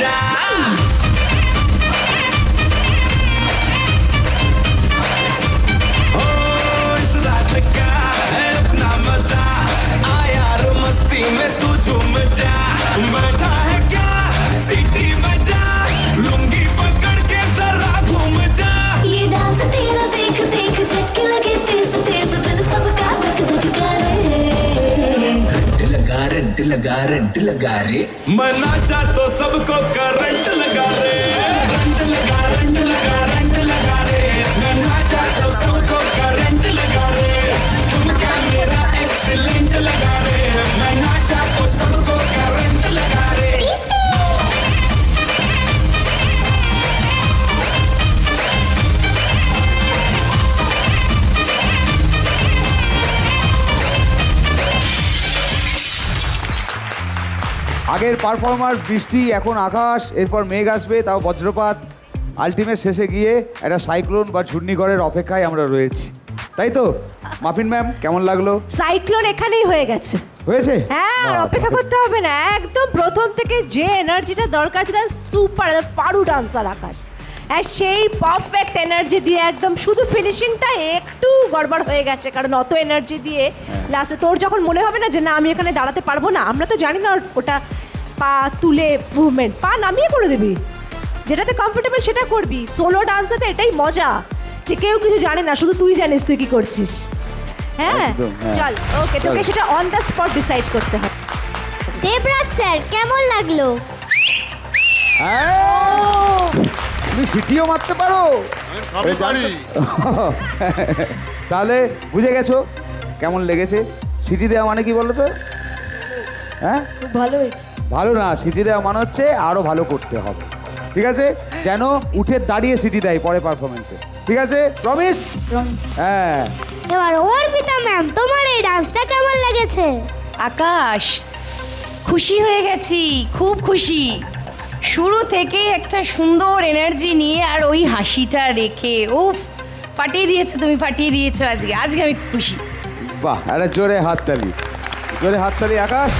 जा ओ इस रात का है अपना मजा आ यार मस्ती में तू झूम जा बैठा है क्या सीटी बजा लुंगी पकड़ के जरा घूम जा ये डांस तेरा देख देख झटके लगे तेज तेज दिल सबका धक धक करे रंट लगा रे मना चाह तो सबको करंट लगा रे रंट लगा रे मना चाह तो सबको करंट लगा रे तुम क्या मेरा एक्सीलेंट लगा रे मना चाह तो सबको करंट लगा रे আগের পারফরমার বৃষ্টি, এখন আকাশ, এরপর মেঘ আসবে, তাও বজ্রপাত। আলটিমেট শেষে গিয়ে একটা সাইক্লোন বা ঘূর্ণিঝড়ের অপেক্ষায় আমরা রয়েছি, তাই তো? মাফিন ম্যাম, কেমন লাগলো? সাইক্লোন এখানেই হয়ে গেছে। হয়েছে? হ্যাঁ, আর অপেক্ষা করতে হবে না, একদম প্রথম থেকে যে এনার্জিটা দরকার ছিল, সুপার পারু ডান্সার আকাশ, আর সেই পারফেক্ট এনার্জি দিয়ে একদম শুধু ফিনিশিংটা একটু গড়বড় হয়ে গেছে, কারণ অত এনার্জি দিয়ে লাস্টে তোর যখন মনে হবে না যে না আমি এখানে দাঁড়াতে পারবো না, আমরা তো জানি না ওটা পা তুলে মুভমেন্ট, পা নামিয়ে করে দিবি, যেটাতে কমফোর্টেবল সেটা করবি। সোলো ডান্সে তো এটাই মজা, যে কেউ কিছু জানে না, শুধু তুই জানিস তুই কি করছিস। হ্যাঁ, একদম, হ্যাঁ। চল ওকে, তোকে সেটা অন দ্য স্পট ডিসাইড করতে হবে। দেবরাজ স্যার কেমন লাগলো? তুমি সিটিও মারতে পারো? আমি পারি। তাহলে বুঝে গেছো কেমন লেগেছে? সিটি দেওয়া মানে কি বলো তো? হ্যাঁ, খুব ভালো হয়েছে। ভালো না, সিটি দেওয়া মানে হচ্ছে আরো ভালো করতে হবে, ঠিক আছে? যেন উঠে দাঁড়িয়ে সিটি দেয় পরে পারফরমেন্সে, ঠিক আছে? প্রমিস? হ্যাঁ। এবার অর্পিতা ম্যাম, তোমার এই ডান্সটা কেমন লেগেছে? আকাশ, খুশি হয়ে গেছি, খুব খুশি। শুরু থেকে একটা সুন্দর এনার্জি নিয়ে আর ওই হাসিটা রেখে উফ, ফাটিয়ে দিয়েছো তুমি, ফাটিয়ে দিয়েছো আজকে। আজকে আমি খুশি। বাহ, আরে জোরে হাততালি, জোরে হাততালি আকাশ।